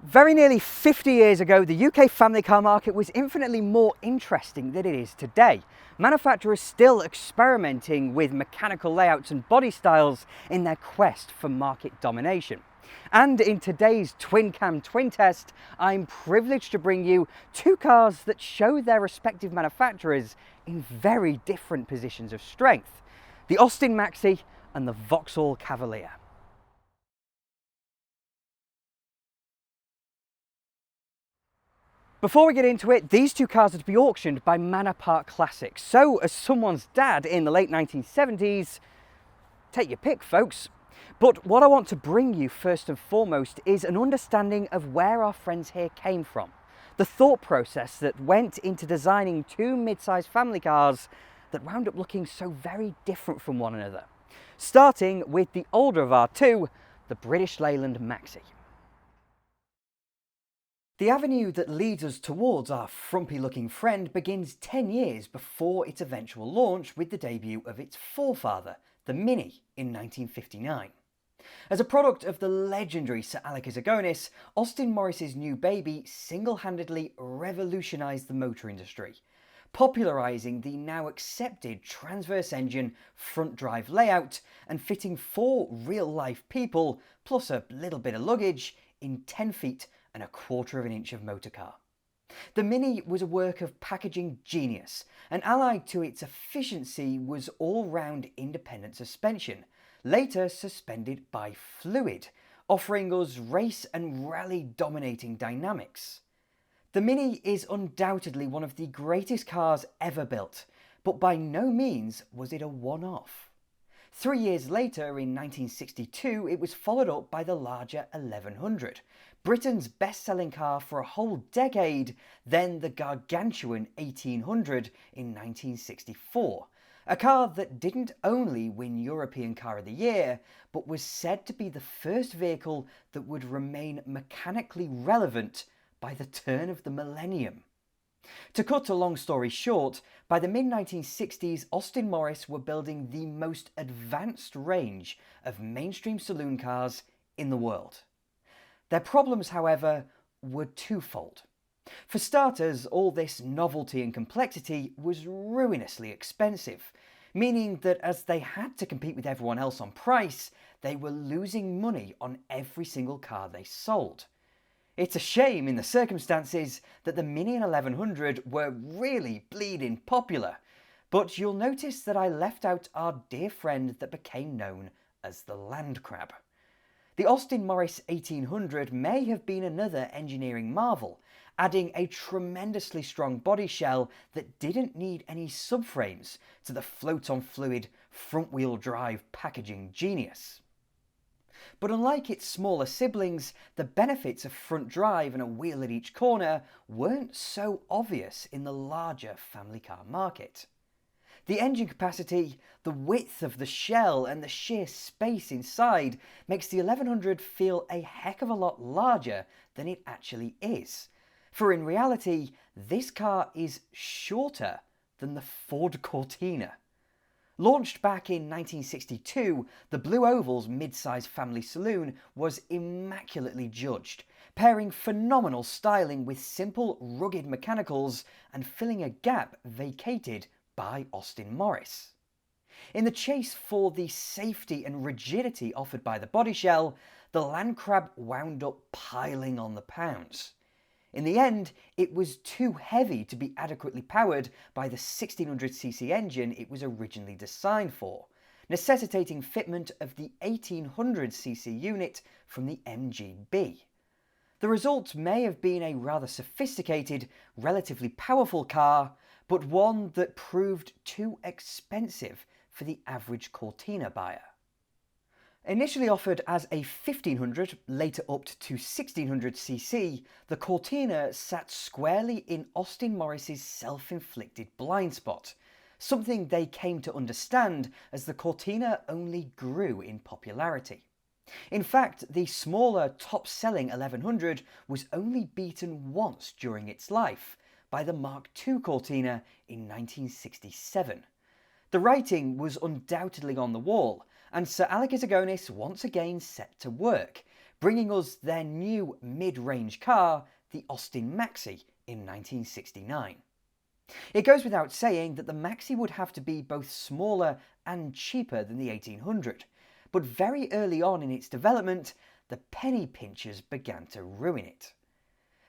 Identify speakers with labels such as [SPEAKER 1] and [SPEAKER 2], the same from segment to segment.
[SPEAKER 1] Very nearly 50 years ago, the UK family car market was infinitely more interesting than it is today. Manufacturers still experimenting with mechanical layouts and body styles in their quest for market domination. And in today's Twin Cam Twin Test, I'm privileged to bring you two cars that show their respective manufacturers in very different positions of strength: the Austin Maxi and the Vauxhall Cavalier. Before we get into it, these two cars are to be auctioned by Manor Park Classics. So, as someone's dad in the late 1970s, take your pick, folks. But what I want to bring you first and foremost is an understanding of where our friends here came from. The thought process that went into designing two mid-sized family cars that wound up looking so very different from one another. Starting with the older of our two, the British Leyland Maxi. The avenue that leads us towards our frumpy looking friend begins 10 years before its eventual launch with the debut of its forefather, the Mini, in 1959. As a product of the legendary Sir Alex Ergonomics, Austin Morris's new baby single-handedly revolutionised the motor industry, popularising the now accepted transverse engine front drive layout and fitting 4 real-life people, plus a little bit of luggage, in 10 feet and 1/4 inch of motorcar. The Mini was a work of packaging genius, and allied to its efficiency was all-round independent suspension, later suspended by fluid, offering us race and rally dominating dynamics. The Mini is undoubtedly one of the greatest cars ever built, but by no means was it a one-off. 3 years later, in 1962, it was followed up by the larger 1100, Britain's best-selling car for a whole decade, then the gargantuan 1800 in 1964, a car that didn't only win European Car of the Year, but was said to be the first vehicle that would remain mechanically relevant by the turn of the millennium. To cut a long story short, by the mid-1960s, Austin Morris were building the most advanced range of mainstream saloon cars in the world. Their problems, however, were twofold. For starters, all this novelty and complexity was ruinously expensive, meaning that as they had to compete with everyone else on price, they were losing money on every single car they sold. It's a shame in the circumstances that the Mini and 1100 were really bleeding popular, but you'll notice that I left out our dear friend that became known as the land crab. The Austin Morris 1800 may have been another engineering marvel, adding a tremendously strong body shell that didn't need any subframes to the float-on-fluid front-wheel drive packaging genius. But unlike its smaller siblings, the benefits of front drive and a wheel at each corner weren't so obvious in the larger family car market. The engine capacity, the width of the shell and the sheer space inside makes the 1100 feel a heck of a lot larger than it actually is. For in reality, this car is shorter than the Ford Cortina. Launched back in 1962, the Blue Oval's mid-size family saloon was immaculately judged, pairing phenomenal styling with simple, rugged mechanicals and filling a gap vacated by Austin Morris. In the chase for the safety and rigidity offered by the body shell, the Land Crab wound up piling on the pounds. In the end, it was too heavy to be adequately powered by the 1600cc engine it was originally designed for, necessitating fitment of the 1800cc unit from the MGB. The result may have been a rather sophisticated, relatively powerful car, but one that proved too expensive for the average Cortina buyer. Initially offered as a 1500, later upped to 1600cc, the Cortina sat squarely in Austin Morris's self-inflicted blind spot, something they came to understand as the Cortina only grew in popularity. In fact, the smaller, top-selling 1100 was only beaten once during its life, by the Mark II Cortina in 1967. The writing was undoubtedly on the wall, and Sir Alex Ergonomics once again set to work, bringing us their new mid-range car, the Austin Maxi, in 1969. It goes without saying that the Maxi would have to be both smaller and cheaper than the 1800, but very early on in its development, the penny pinchers began to ruin it.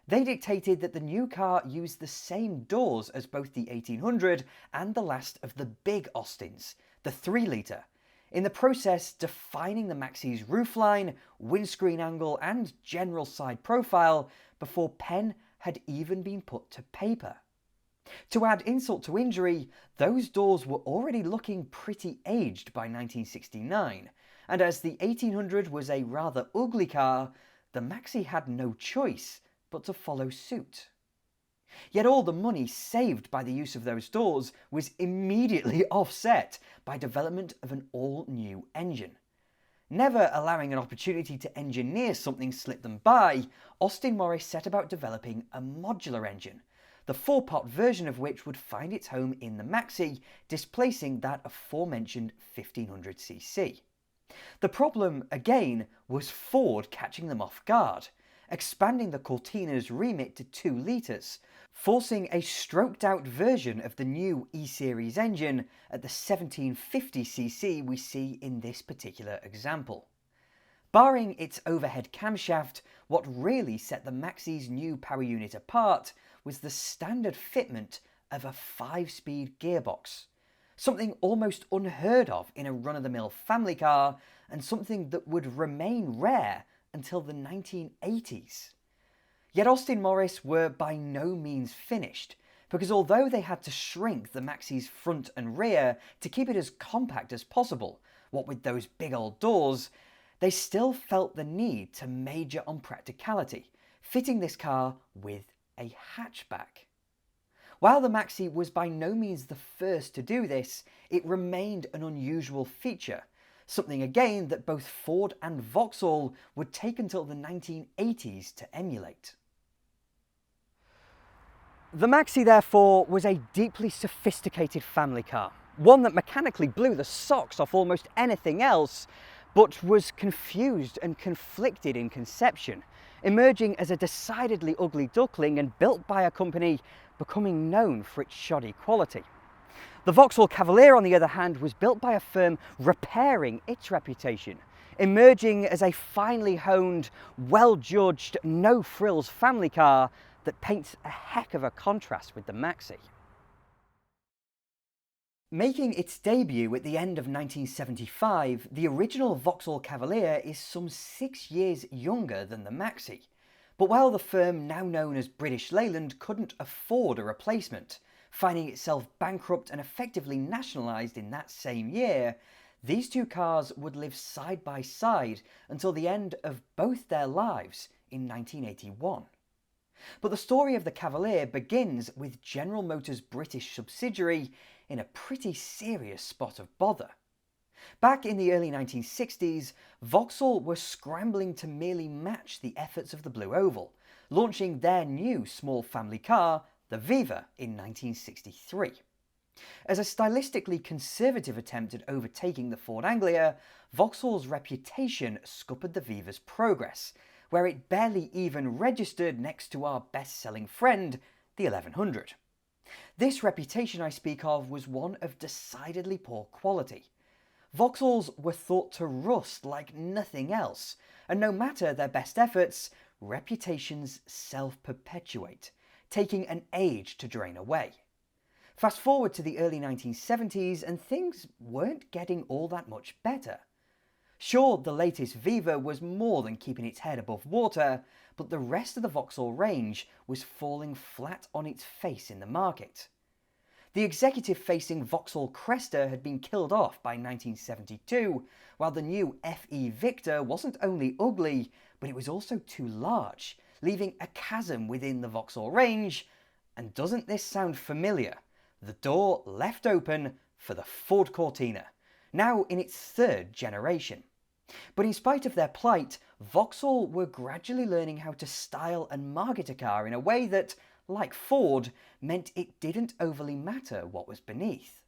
[SPEAKER 1] They dictated that the new car used the same doors as both the 1800 and the last of the big Austins, the 3-litre, in the process defining the Maxi's roofline, windscreen angle and general side profile before pen had even been put to paper. To add insult to injury, those doors were already looking pretty aged by 1969, and as the 1800 was a rather ugly car, the Maxi had no choice but to follow suit. Yet all the money saved by the use of those doors was immediately offset by development of an all-new engine. Never allowing an opportunity to engineer something slip them by, Austin Morris set about developing a modular engine, the 4-pot version of which would find its home in the Maxi, displacing that aforementioned 1500cc. The problem, again, was Ford catching them off guard, expanding the Cortina's remit to 2 litres, forcing a stroked-out version of the new E-Series engine at the 1750cc we see in this particular example. Barring its overhead camshaft, what really set the Maxi's new power unit apart was the standard fitment of a 5-speed gearbox, something almost unheard of in a run-of-the-mill family car and something that would remain rare until the 1980s. Yet Austin Morris were by no means finished, because although they had to shrink the Maxi's front and rear to keep it as compact as possible, what with those big old doors, they still felt the need to major on practicality, fitting this car with a hatchback. While the Maxi was by no means the first to do this, it remained an unusual feature, something again that both Ford and Vauxhall would take until the 1980s to emulate. The Maxi, therefore, was a deeply sophisticated family car, one that mechanically blew the socks off almost anything else, but was confused and conflicted in conception, emerging as a decidedly ugly duckling and built by a company becoming known for its shoddy quality. The Vauxhall Cavalier, on the other hand, was built by a firm repairing its reputation, emerging as a finely honed, well-judged, no-frills family car that paints a heck of a contrast with the Maxi. Making its debut at the end of 1975, the original Vauxhall Cavalier is some 6 years younger than the Maxi. But while the firm now known as British Leyland couldn't afford a replacement, finding itself bankrupt and effectively nationalised in that same year, these two cars would live side by side until the end of both their lives in 1981. But the story of the Cavalier begins with General Motors' British subsidiary in a pretty serious spot of bother. Back in the early 1960s, Vauxhall were scrambling to merely match the efforts of the Blue Oval, launching their new small family car, the Viva, in 1963. As a stylistically conservative attempt at overtaking the Ford Anglia, Vauxhall's reputation scuppered the Viva's progress, where it barely even registered next to our best-selling friend, the 1100. This reputation I speak of was one of decidedly poor quality. Vauxhalls were thought to rust like nothing else, and no matter their best efforts, reputations self-perpetuate, taking an age to drain away. Fast forward to the early 1970s and things weren't getting all that much better. Sure, the latest Viva was more than keeping its head above water, but the rest of the Vauxhall range was falling flat on its face in the market. The executive-facing Vauxhall Cresta had been killed off by 1972, while the new FE Victor wasn't only ugly, but it was also too large, leaving a chasm within the Vauxhall range. And doesn't this sound familiar? The door left open for the Ford Cortina, now in its 3rd generation. But in spite of their plight, Vauxhall were gradually learning how to style and market a car in a way that, like Ford, meant it didn't overly matter what was beneath.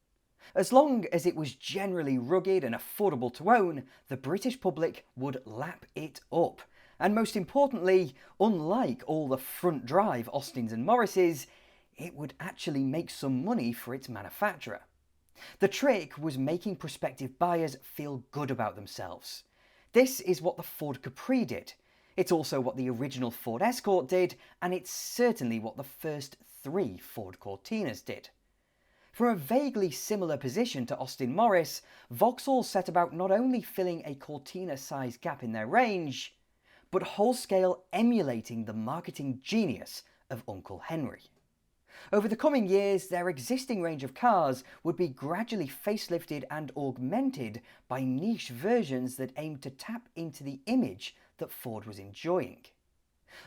[SPEAKER 1] As long as it was generally rugged and affordable to own, the British public would lap it up, And most importantly, unlike all the front drive Austins and Morrises, it would actually make some money for its manufacturer. The trick was making prospective buyers feel good about themselves. This is what the Ford Capri did. It's also what the original Ford Escort did, and it's certainly what the first 3 Ford Cortinas did. From a vaguely similar position to Austin Morris, Vauxhall set about not only filling a Cortina size gap in their range, but whole-scale emulating the marketing genius of Uncle Henry. Over the coming years, their existing range of cars would be gradually facelifted and augmented by niche versions that aimed to tap into the image that Ford was enjoying.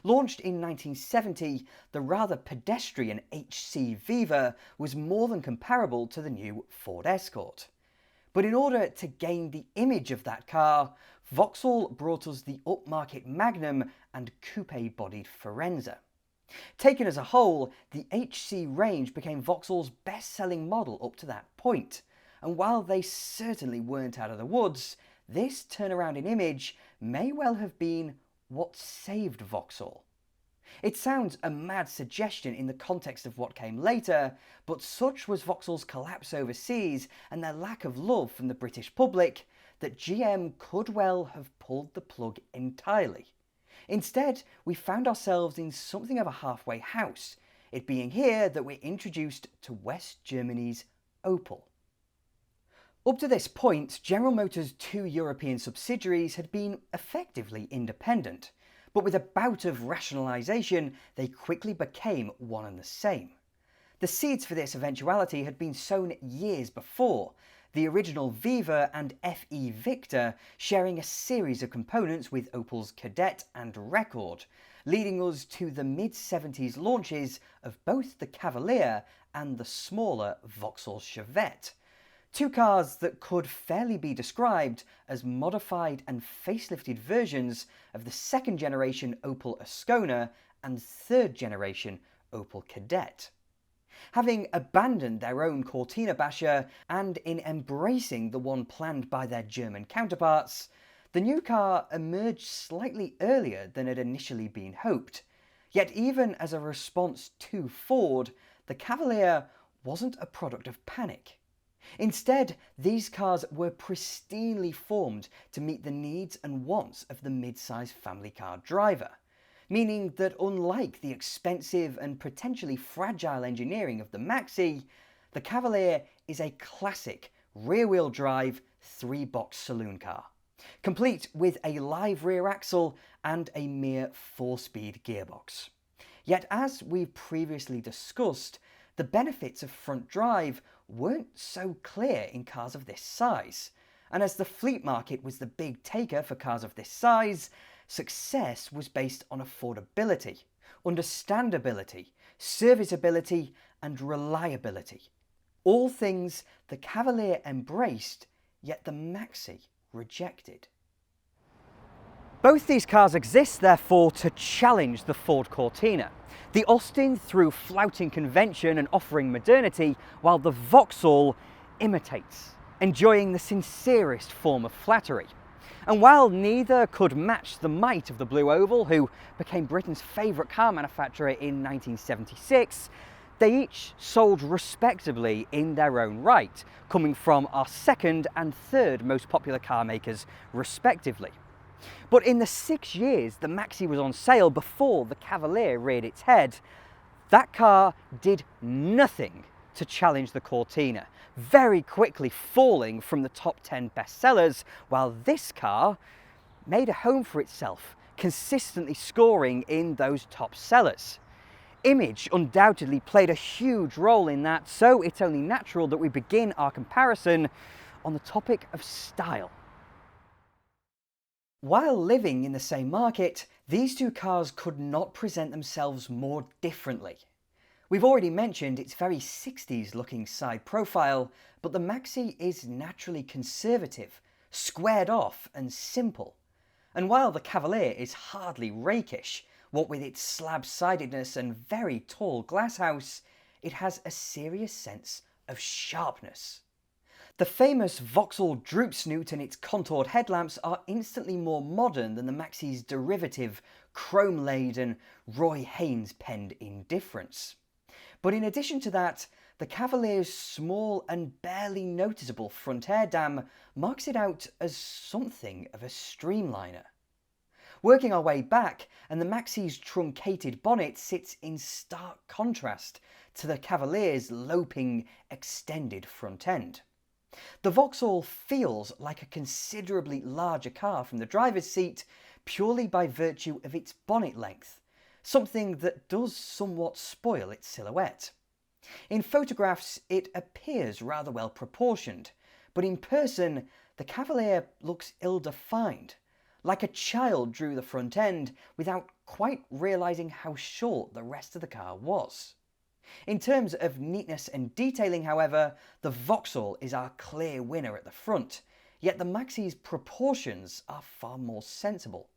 [SPEAKER 1] Launched in 1970, the rather pedestrian HC Viva was more than comparable to the new Ford Escort. But in order to gain the image of that car, Vauxhall brought us the upmarket Magnum and coupe-bodied Forenza. Taken as a whole, the HC range became Vauxhall's best-selling model up to that point, and while they certainly weren't out of the woods, this turnaround in image may well have been what saved Vauxhall. It sounds a mad suggestion in the context of what came later, but such was Vauxhall's collapse overseas and their lack of love from the British public that GM could well have pulled the plug entirely. Instead, we found ourselves in something of a halfway house, it being here that we're introduced to West Germany's Opel. Up to this point, General Motors' 2 European subsidiaries had been effectively independent, but with a bout of rationalisation, they quickly became one and the same. The seeds for this eventuality had been sown years before, the original Viva and FE Victor sharing a series of components with Opel's Kadett and Record, leading us to the mid-70s launches of both the Cavalier and the smaller Vauxhall Chevette. 2 cars that could fairly be described as modified and facelifted versions of the 2nd generation Opel Ascona and 3rd generation Opel Kadett. Having abandoned their own Cortina basher and in embracing the one planned by their German counterparts, the new car emerged slightly earlier than had initially been hoped. Yet even as a response to Ford, the Cavalier wasn't a product of panic. Instead, these cars were pristinely formed to meet the needs and wants of the mid-size family car driver, meaning that unlike the expensive and potentially fragile engineering of the Maxi, the Cavalier is a classic rear-wheel drive 3-box saloon car, complete with a live rear axle and a mere 4-speed gearbox. Yet as we've previously discussed, the benefits of front drive weren't so clear in cars of this size, and as the fleet market was the big taker for cars of this size, success was based on affordability, understandability, serviceability and reliability. All things the Cavalier embraced, yet the Maxi rejected. Both these cars exist, therefore, to challenge the Ford Cortina. The Austin through flouting convention and offering modernity, while the Vauxhall imitates, enjoying the sincerest form of flattery. And while neither could match the might of the Blue Oval, who became Britain's favourite car manufacturer in 1976, they each sold respectably in their own right, coming from our 2nd and 3rd most popular car makers respectively. But in the 6 years the Maxi was on sale before the Cavalier reared its head, that car did nothing to challenge the Cortina, very quickly falling from the top 10 bestsellers, while this car made a home for itself, consistently scoring in those top sellers. Image undoubtedly played a huge role in that, so it's only natural that we begin our comparison on the topic of style. While living in the same market, these 2 cars could not present themselves more differently. We've already mentioned its very 60s looking side profile, but the Maxi is naturally conservative, squared off and simple. And while the Cavalier is hardly rakish, what with its slab-sidedness and very tall glasshouse, it has a serious sense of sharpness. The famous Vauxhall droop snoot and its contoured headlamps are instantly more modern than the Maxi's derivative, chrome-laden, Roy Haynes-penned indifference. But in addition to that, the Cavalier's small and barely noticeable front air dam marks it out as something of a streamliner. Working our way back, and the Maxi's truncated bonnet sits in stark contrast to the Cavalier's loping, extended front end. The Vauxhall feels like a considerably larger car from the driver's seat purely by virtue of its bonnet length, something that does somewhat spoil its silhouette. In photographs it appears rather well proportioned, but in person the Cavalier looks ill-defined, like a child drew the front end without quite realising how short the rest of the car was. In terms of neatness and detailing, however, the Vauxhall is our clear winner at the front, yet the Maxi's proportions are far more sensible.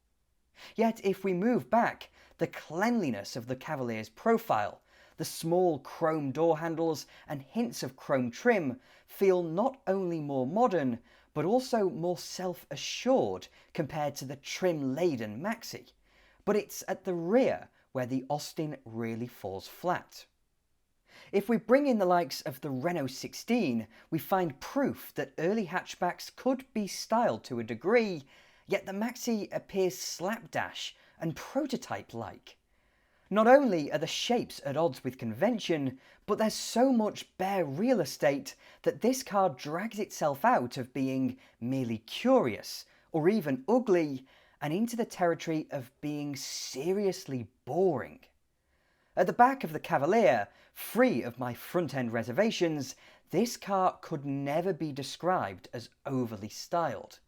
[SPEAKER 1] Yet if we move back, the cleanliness of the Cavalier's profile, the small chrome door handles and hints of chrome trim feel not only more modern, but also more self-assured compared to the trim-laden Maxi. But it's at the rear where the Austin really falls flat. If we bring in the likes of the Renault 16, we find proof that early hatchbacks could be styled to a degree, yet the Maxi appears slapdash and prototype-like. Not only are the shapes at odds with convention, but there's so much bare real estate that this car drags itself out of being merely curious, or even ugly, and into the territory of being seriously boring. At the back of the Cavalier, free of my front-end reservations, this car could never be described as overly styled.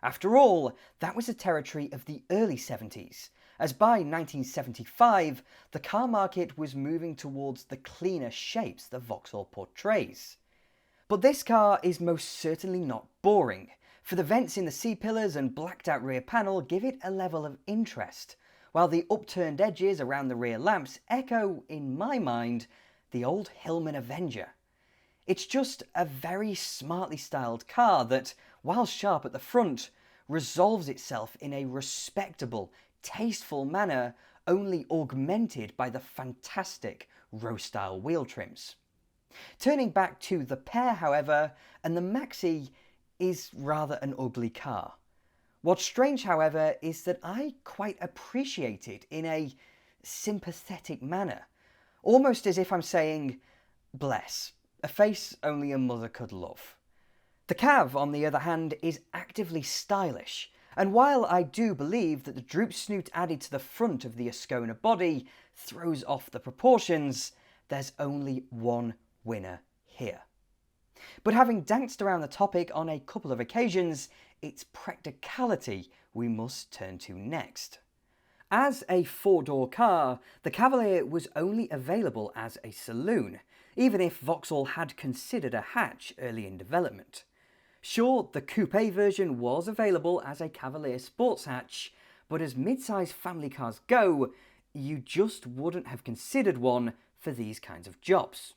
[SPEAKER 1] After all, that was the territory of the early 70s, as by 1975 the car market was moving towards the cleaner shapes the Vauxhall portrays. But this car is most certainly not boring, for the vents in the C-pillars and blacked out rear panel give it a level of interest, while the upturned edges around the rear lamps echo, in my mind, the old Hillman Avenger. It's just a very smartly styled car that, while sharp at the front, resolves itself in a respectable, tasteful manner only augmented by the fantastic row-style wheel trims. Turning back to the pair, however, and the Maxi is rather an ugly car. What's strange, however, is that I quite appreciate it in a sympathetic manner, almost as if I'm saying, bless, a face only a mother could love. The Cav, on the other hand, is actively stylish, and while I do believe that the droop snoot added to the front of the Ascona body throws off the proportions, there's only one winner here. But having danced around the topic on a couple of occasions, it's practicality we must turn to next. As a four-door car, the Cavalier was only available as a saloon, even if Vauxhall had considered a hatch early in development. Sure, the coupe version was available as a Cavalier sports hatch, but as mid-size family cars go, you just wouldn't have considered one for these kinds of jobs.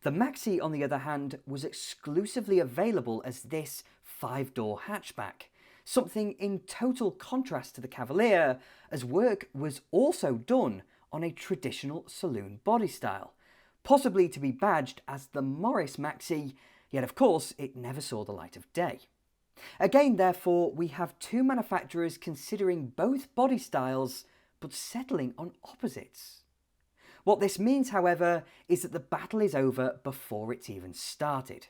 [SPEAKER 1] The Maxi, on the other hand, was exclusively available as this five-door hatchback, something in total contrast to the Cavalier, as work was also done on a traditional saloon body style, possibly to be badged as the Morris Maxi, yet of course it never saw the light of day. Again, therefore, we have two manufacturers considering both body styles, but settling on opposites. What this means, however, is that the battle is over before it's even started.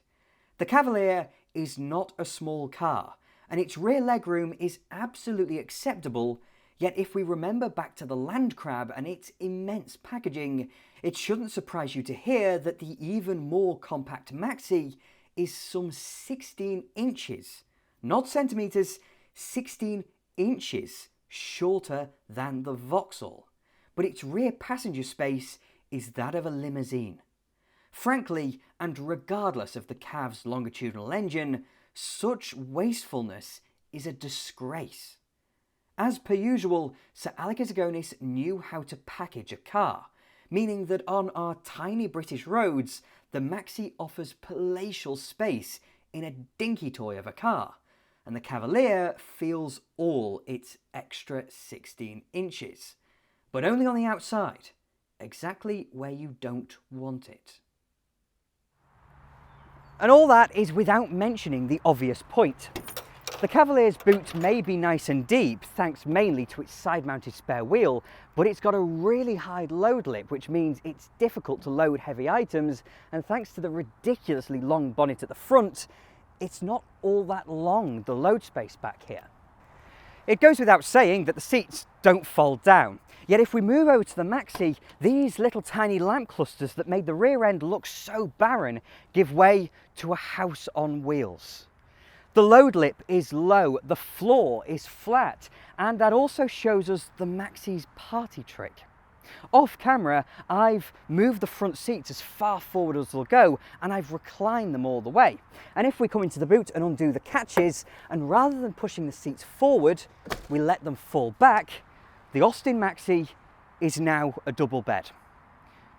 [SPEAKER 1] The Cavalier is not a small car, and its rear legroom is absolutely acceptable, yet if we remember back to the Land Crab and its immense packaging, it shouldn't surprise you to hear that the even more compact Maxi is some 16 inches, not centimetres, 16 inches shorter than the Vauxhall, but its rear passenger space is that of a limousine. Frankly, and regardless of the Cav's longitudinal engine, such wastefulness is a disgrace. As per usual, Sir Alec Azagonis knew how to package a car, meaning that on our tiny British roads, the Maxi offers palatial space in a dinky toy of a car, and the Cavalier feels all its extra 16 inches, but only on the outside, exactly where you don't want it. And all that is without mentioning the obvious point. The Cavalier's boot may be nice and deep, thanks mainly to its side-mounted spare wheel, but it's got a really high load lip, which means it's difficult to load heavy items, and thanks to the ridiculously long bonnet at the front, it's not all that long, the load space back here. It goes without saying that the seats don't fold down. Yet if we move over to the Maxi, these little tiny lamp clusters that made the rear end look so barren give way to a house on wheels. The load lip is low, the floor is flat, and that also shows us the Maxi's party trick. Off camera, I've moved the front seats as far forward as they'll go, and I've reclined them all the way. And if we come into the boot and undo the catches, and rather than pushing the seats forward, we let them fall back, the Austin Maxi is now a double bed.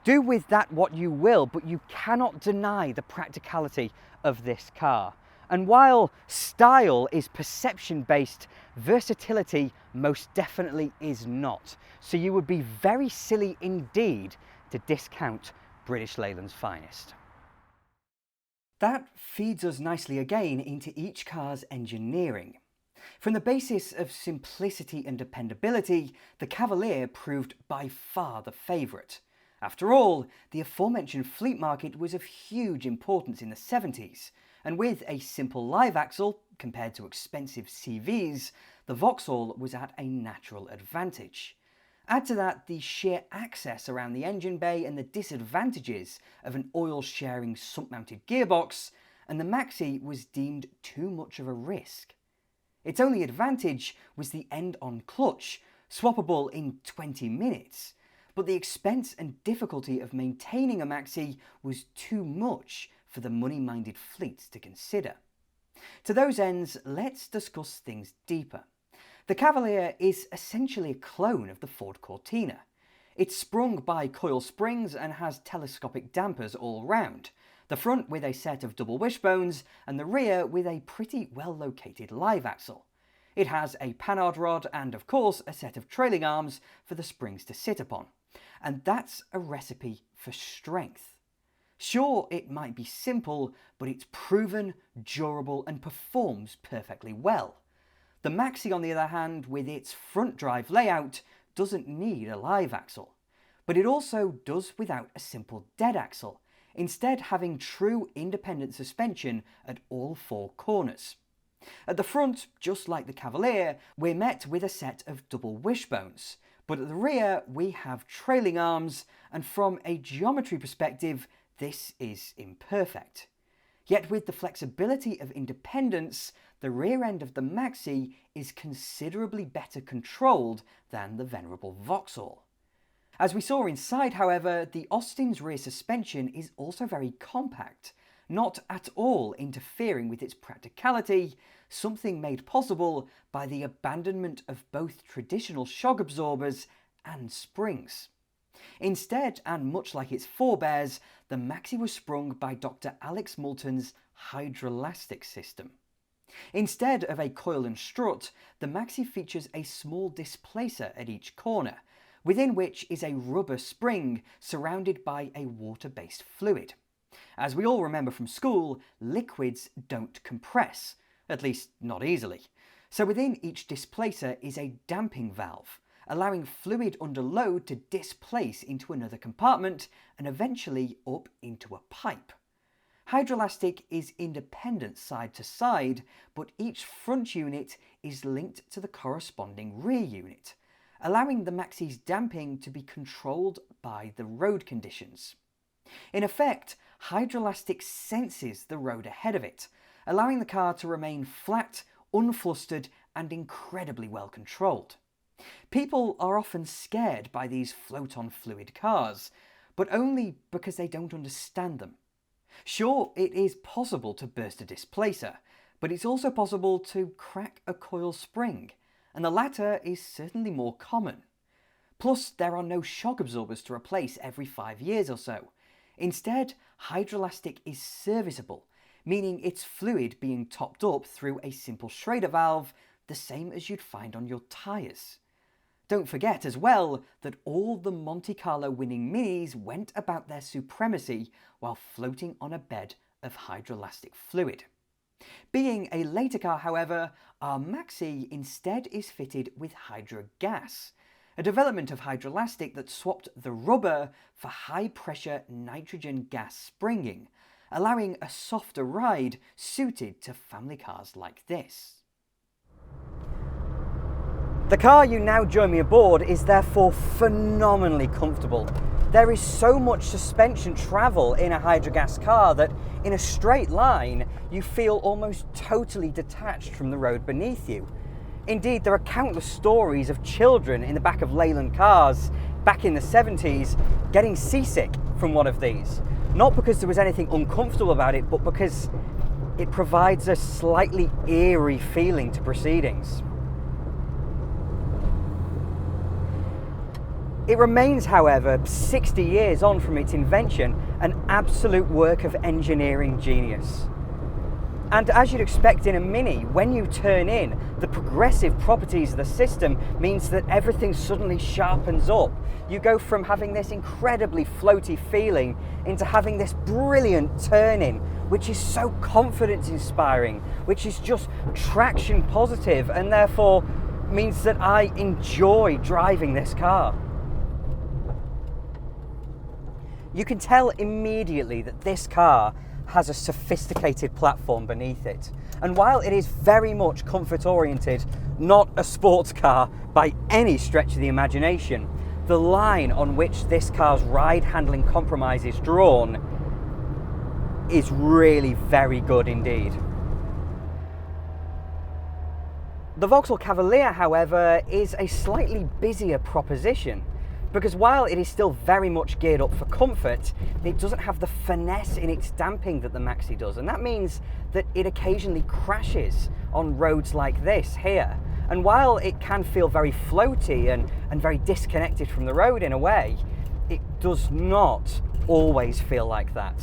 [SPEAKER 1] Do with that what you will, but you cannot deny the practicality of this car. And while style is perception-based, versatility most definitely is not. So you would be very silly indeed to discount British Leyland's finest. That feeds us nicely again into each car's engineering. From the basis of simplicity and dependability, the Cavalier proved by far the favourite. After all, the aforementioned fleet market was of huge importance in the 70s, and with a simple live axle, compared to expensive CVs, the Vauxhall was at a natural advantage. Add to that the sheer access around the engine bay and the disadvantages of an oil-sharing sump-mounted gearbox, and the Maxi was deemed too much of a risk. Its only advantage was the end-on clutch, swappable in 20 minutes, but the expense and difficulty of maintaining a Maxi was too much for the money-minded fleets to consider. To those ends, let's discuss things deeper. The Cavalier is essentially a clone of the Ford Cortina. It's sprung by coil springs and has telescopic dampers all round, the front with a set of double wishbones and the rear with a pretty well-located live axle. It has a panhard rod and, of course, a set of trailing arms for the springs to sit upon. And that's a recipe for strength. Sure, it might be simple, but it's proven, durable, and performs perfectly well. The Maxi, on the other hand, with its front drive layout, doesn't need a live axle. But it also does without a simple dead axle, instead having true independent suspension at all four corners. At the front, just like the Cavalier, we're met with a set of double wishbones, but at the rear we have trailing arms, and from a geometry perspective, this is imperfect. Yet with the flexibility of independence, the rear end of the Maxi is considerably better controlled than the venerable Vauxhall. As we saw inside, however, the Austin's rear suspension is also very compact, not at all interfering with its practicality, something made possible by the abandonment of both traditional shock absorbers and springs. Instead, and much like its forebears, the Maxi was sprung by Dr. Alex Moulton's hydrolastic system. Instead of a coil and strut, the Maxi features a small displacer at each corner, within which is a rubber spring surrounded by a water-based fluid. As we all remember from school, liquids don't compress, at least not easily. So within each displacer is a damping valve, allowing fluid under load to displace into another compartment and eventually up into a pipe. Hydrolastic is independent side to side, but each front unit is linked to the corresponding rear unit, allowing the Maxi's damping to be controlled by the road conditions. In effect, Hydrolastic senses the road ahead of it, allowing the car to remain flat, unflustered, and incredibly well controlled. People are often scared by these float-on fluid cars, but only because they don't understand them. Sure, it is possible to burst a displacer, but it's also possible to crack a coil spring, and the latter is certainly more common. Plus, there are no shock absorbers to replace every 5 years or so. Instead, Hydrolastic is serviceable, meaning its fluid being topped up through a simple Schrader valve, the same as you'd find on your tyres. Don't forget as well that all the Monte Carlo winning Minis went about their supremacy while floating on a bed of hydroelastic fluid. Being a later car, however, our Maxi instead is fitted with hydrogas, a development of hydroelastic that swapped the rubber for high-pressure nitrogen gas springing, allowing a softer ride suited to family cars like this. The car you now join me aboard is therefore phenomenally comfortable. There is so much suspension travel in a hydrogas car that in a straight line you feel almost totally detached from the road beneath you. Indeed, there are countless stories of children in the back of Leyland cars back in the 70s getting seasick from one of these. Not because there was anything uncomfortable about it, but because it provides a slightly eerie feeling to proceedings. It remains, however, 60 years on from its invention, an absolute work of engineering genius. And as you'd expect in a Mini, when you turn in, the progressive properties of the system means that everything suddenly sharpens up. You go from having this incredibly floaty feeling into having this brilliant turn-in, which is so confidence-inspiring, which is just traction positive, and therefore means that I enjoy driving this car. You can tell immediately that this car has a sophisticated platform beneath it. And while it is very much comfort oriented, not a sports car by any stretch of the imagination, the line on which this car's ride handling compromise is drawn is really very good indeed. The Vauxhall Cavalier, however, is a slightly busier proposition, because while it is still very much geared up for comfort, it doesn't have the finesse in its damping that the Maxi does, and that means that it occasionally crashes on roads like this here. And while it can feel very floaty and very disconnected from the road in a way, it does not always feel like that.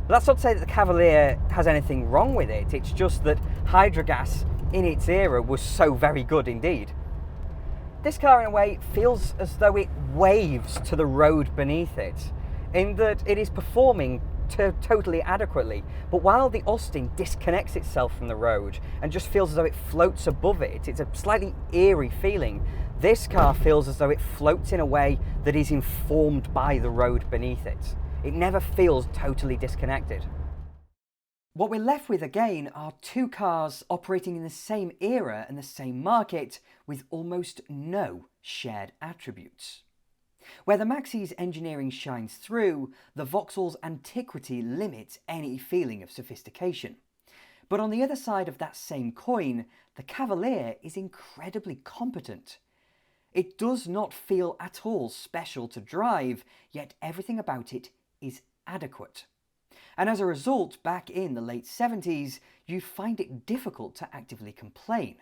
[SPEAKER 1] But that's not to say that the Cavalier has anything wrong with it, it's just that hydrogas in its era was so very good indeed. This car, in a way, feels as though it waves to the road beneath it, in that it is performing totally adequately. But while the Austin disconnects itself from the road and just feels as though it floats above it, it's a slightly eerie feeling. This car feels as though it floats in a way that is informed by the road beneath it. It never feels totally disconnected. What we're left with again are two cars operating in the same era and the same market with almost no shared attributes. Where the Maxi's engineering shines through, the Vauxhall's antiquity limits any feeling of sophistication. But on the other side of that same coin, the Cavalier is incredibly competent. It does not feel at all special to drive, yet everything about it is adequate. And as a result, back in the late 70s, you'd find it difficult to actively complain.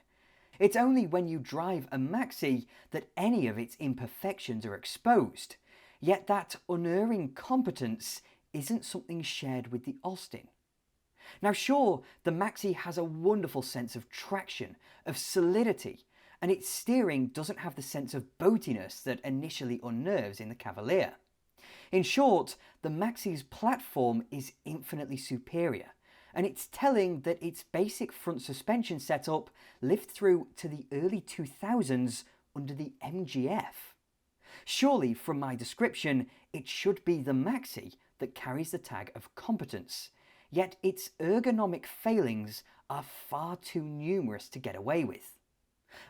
[SPEAKER 1] It's only when you drive a Maxi that any of its imperfections are exposed, yet that unerring competence isn't something shared with the Austin. Now sure, the Maxi has a wonderful sense of traction, of solidity, and its steering doesn't have the sense of boatiness that initially unnerves in the Cavalier. In short, the Maxi's platform is infinitely superior, and it's telling that its basic front suspension setup lived through to the early 2000s under the MGF. Surely, from my description, it should be the Maxi that carries the tag of competence, yet its ergonomic failings are far too numerous to get away with.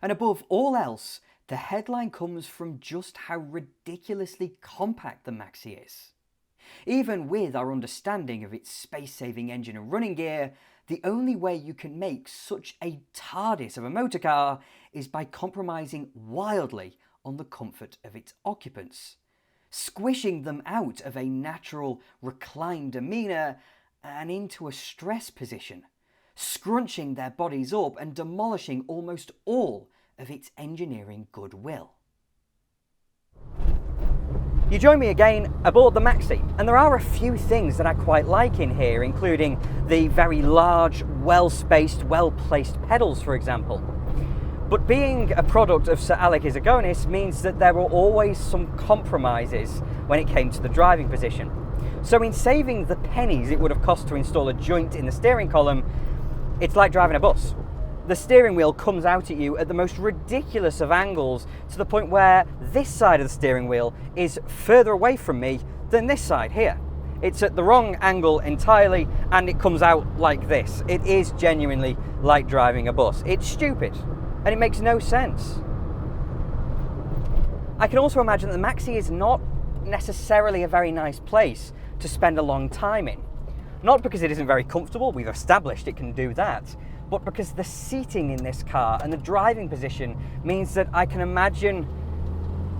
[SPEAKER 1] And above all else, the headline comes from just how ridiculously compact the Maxi is. Even with our understanding of its space-saving engine and running gear, the only way you can make such a TARDIS of a motorcar is by compromising wildly on the comfort of its occupants, squishing them out of a natural reclined demeanour and into a stress position, scrunching their bodies up and demolishing almost all of its engineering goodwill. You join me again aboard the Maxi, and there are a few things that I quite like in here, including the very large, well-spaced, well-placed pedals, for example. But being a product of Sir Alec Izagonis means that there were always some compromises when it came to the driving position. So in saving the pennies it would have cost to install a joint in the steering column, it's like driving a bus. The steering wheel comes out at you at the most ridiculous of angles, to the point where this side of the steering wheel is further away from me than this side here. It's at the wrong angle entirely, and it comes out like this. It is genuinely like driving a bus. It's stupid, and it makes no sense. I can also imagine that the Maxi is not necessarily a very nice place to spend a long time in. Not because it isn't very comfortable, we've established it can do that, but because the seating in this car and the driving position means that I can imagine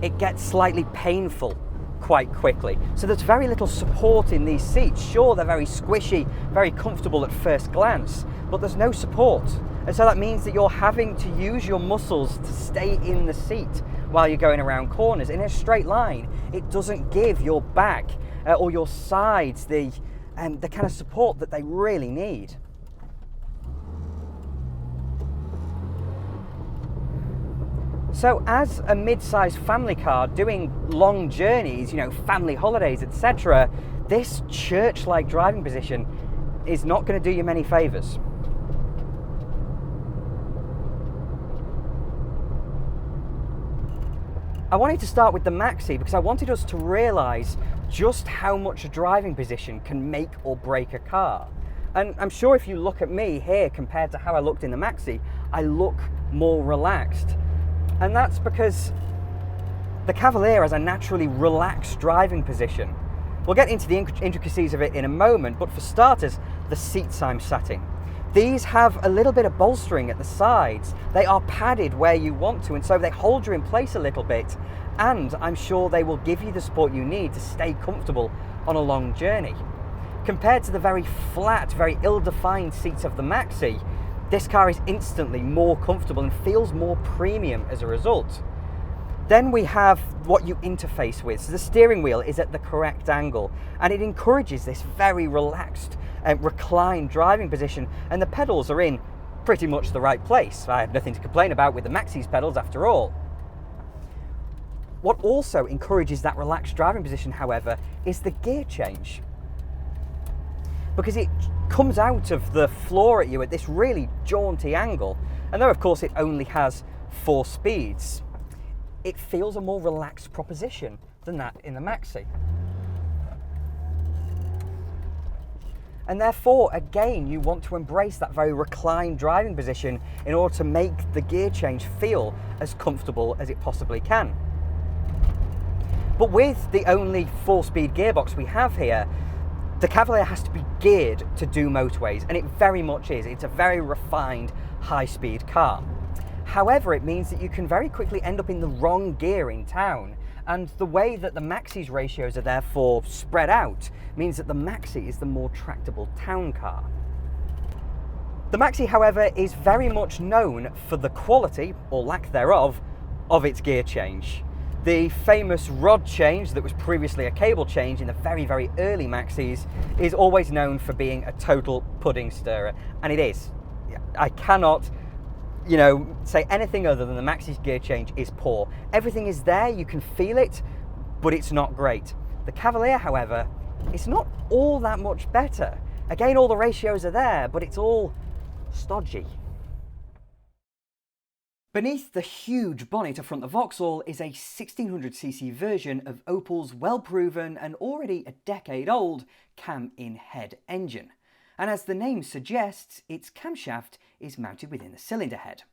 [SPEAKER 1] it gets slightly painful quite quickly. So there's very little support in these seats. Sure, they're very squishy, very comfortable at first glance, but there's no support. And so that means that you're having to use your muscles to stay in the seat while you're going around corners in a straight line. It doesn't give your back or your sides the kind of support that they really need. So as a mid-sized family car doing long journeys, family holidays, etc., this church-like driving position is not going to do you many favours. I wanted to start with the Maxi because I wanted us to realise just how much a driving position can make or break a car. And I'm sure if you look at me here compared to how I looked in the Maxi, I look more relaxed. And that's because the Cavalier has a naturally relaxed driving position. We'll get into the intricacies of it in a moment, but for starters, the seats I'm sat in. These have a little bit of bolstering at the sides. They are padded where you want to, and so they hold you in place a little bit, and I'm sure they will give you the support you need to stay comfortable on a long journey. Compared to the very flat, very ill-defined seats of the Maxi, this car is instantly more comfortable and feels more premium as a result. Then we have what you interface with. So the steering wheel is at the correct angle, and it encourages this very relaxed reclined driving position, and the pedals are in pretty much the right place. I have nothing to complain about with the Maxi's pedals after all. What also encourages that relaxed driving position, however, is the gear change. Because it comes out of the floor at you at this really jaunty angle, and though of course it only has 4 speeds, it feels a more relaxed proposition than that in the Maxi. And therefore, again, you want to embrace that very reclined driving position in order to make the gear change feel as comfortable as it possibly can. But with the only 4-speed gearbox we have here, the Cavalier has to be geared to do motorways, and it very much is. It's a very refined, high-speed car. However, it means that you can very quickly end up in the wrong gear in town, and the way that the Maxi's ratios are therefore spread out means that the Maxi is the more tractable town car. The Maxi, however, is very much known for the quality, or lack thereof, of its gear change. The famous rod change that was previously a cable change in the very, very early Maxis is always known for being a total pudding stirrer, and it is. I cannot say anything other than the Maxi's gear change is poor. Everything is there, you can feel it, but it's not great. The Cavalier, however, it's not all that much better. Again, all the ratios are there, but it's all stodgy. Beneath the huge bonnet up front the Vauxhall is a 1600cc version of Opel's well-proven and already a decade-old cam-in-head engine. And as the name suggests, its camshaft is mounted within the cylinder head.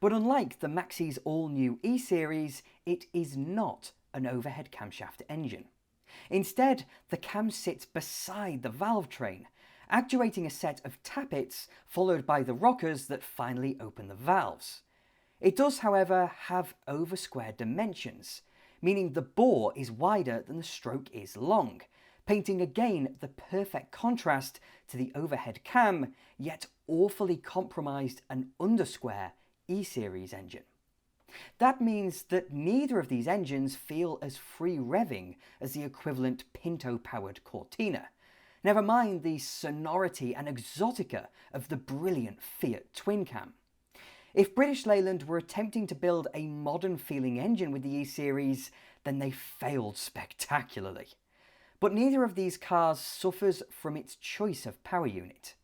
[SPEAKER 1] But unlike the Maxi's all-new E-Series, it is not an overhead camshaft engine. Instead, the cam sits beside the valve train, actuating a set of tappets followed by the rockers that finally open the valves. It does, however, have over-square dimensions, meaning the bore is wider than the stroke is long, painting again the perfect contrast to the overhead cam, yet awfully compromised and undersquare E-Series engine. That means that neither of these engines feel as free revving as the equivalent Pinto-powered Cortina. Never mind the sonority and exotica of the brilliant Fiat twin-cam. If British Leyland were attempting to build a modern-feeling engine with the E-Series, then they failed spectacularly. But neither of these cars suffers from its choice of power unit.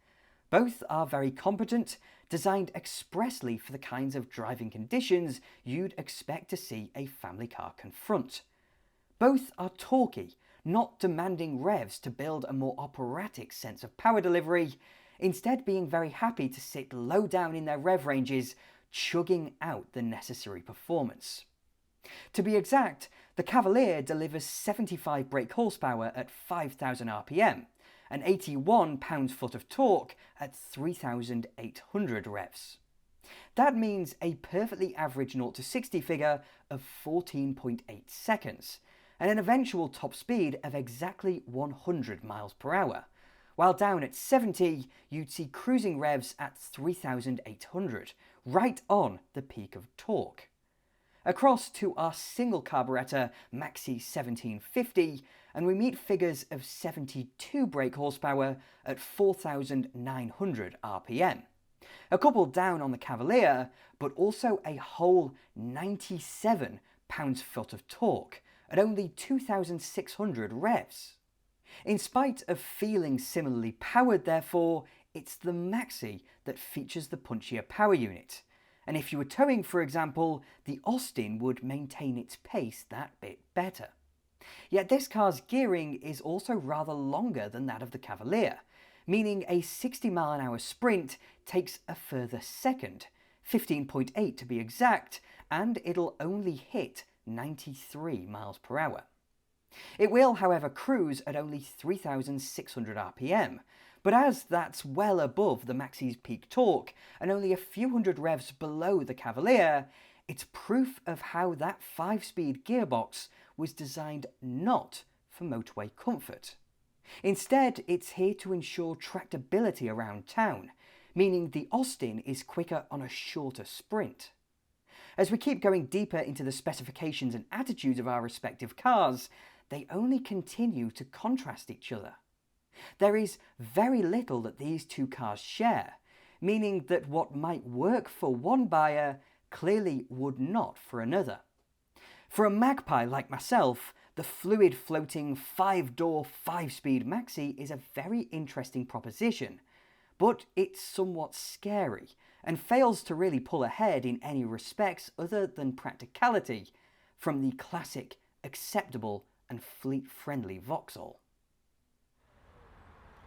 [SPEAKER 1] Both are very competent, designed expressly for the kinds of driving conditions you'd expect to see a family car confront. Both are torquey, not demanding revs to build a more operatic sense of power delivery, instead being very happy to sit low down in their rev ranges, chugging out the necessary performance. To be exact, the Cavalier delivers 75 brake horsepower at 5,000 RPM, and 81 pounds-foot of torque at 3,800 revs. That means a perfectly average 0 to 60 figure of 14.8 seconds, and an eventual top speed of exactly 100 miles per hour, while down at 70 you'd see cruising revs at 3,800, right on the peak of torque. Across to our single carburettor Maxi 1750, and we meet figures of 72 brake horsepower at 4,900 RPM. A couple down on the Cavalier, but also a whole 97 pounds-foot of torque at only 2,600 revs. In spite of feeling similarly powered, therefore, it's the Maxi that features the punchier power unit. And if you were towing, for example, the Austin would maintain its pace that bit better. Yet this car's gearing is also rather longer than that of the Cavalier, meaning a 60-mile-an-hour sprint takes a further second, 15.8 to be exact, and it'll only hit 93 miles per hour. It will, however, cruise at only 3,600 RPM, but as that's well above the Maxi's peak torque and only a few hundred revs below the Cavalier, it's proof of how that 5-speed gearbox was designed not for motorway comfort. Instead, it's here to ensure tractability around town, meaning the Austin is quicker on a shorter sprint. As we keep going deeper into the specifications and attitudes of our respective cars, they only continue to contrast each other. There is very little that these two cars share, meaning that what might work for one buyer clearly would not for another. For a magpie like myself, the fluid floating 5-door 5-speed Maxi is a very interesting proposition, but it's somewhat scary and fails to really pull ahead in any respects other than practicality from the classic, acceptable and fleet-friendly Vauxhall.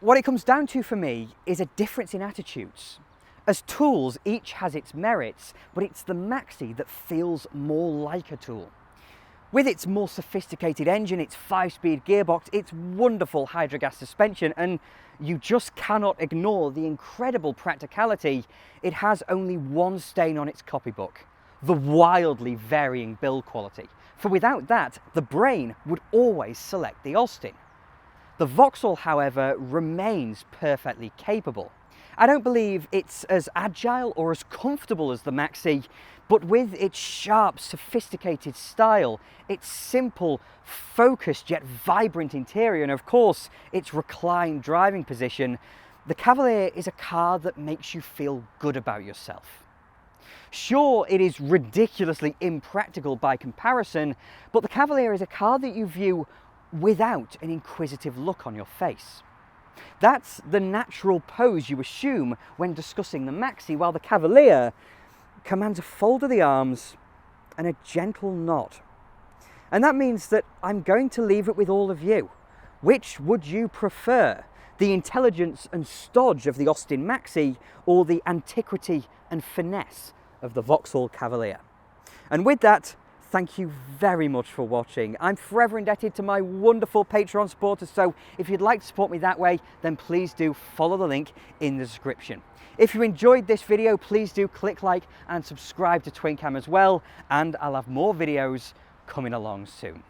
[SPEAKER 1] What it comes down to for me is a difference in attitudes. As tools, each has its merits, but it's the Maxi that feels more like a tool. With its more sophisticated engine, its 5-speed gearbox, its wonderful hydrogas suspension, and you just cannot ignore the incredible practicality, it has only one stain on its copybook: the wildly varying build quality. For without that, the brain would always select the Austin. The Vauxhall, however, remains perfectly capable. I don't believe it's as agile or as comfortable as the Maxi, but with its sharp, sophisticated style, its simple, focused yet vibrant interior, and of course, its reclined driving position, the Cavalier is a car that makes you feel good about yourself. Sure, it is ridiculously impractical by comparison, but the Cavalier is a car that you view without an inquisitive look on your face. That's the natural pose you assume when discussing the Maxi, while the Cavalier commands a fold of the arms and a gentle nod. And that means that I'm going to leave it with all of you. Which would you prefer? The intelligence and stodge of the Austin Maxi, or the antiquity and finesse of the Vauxhall Cavalier? And with that, thank you very much for watching. I'm forever indebted to my wonderful Patreon supporters, so if you'd like to support me that way, then please do follow the link in the description. If you enjoyed this video, please do click like and subscribe to TwinCam as well, and I'll have more videos coming along soon.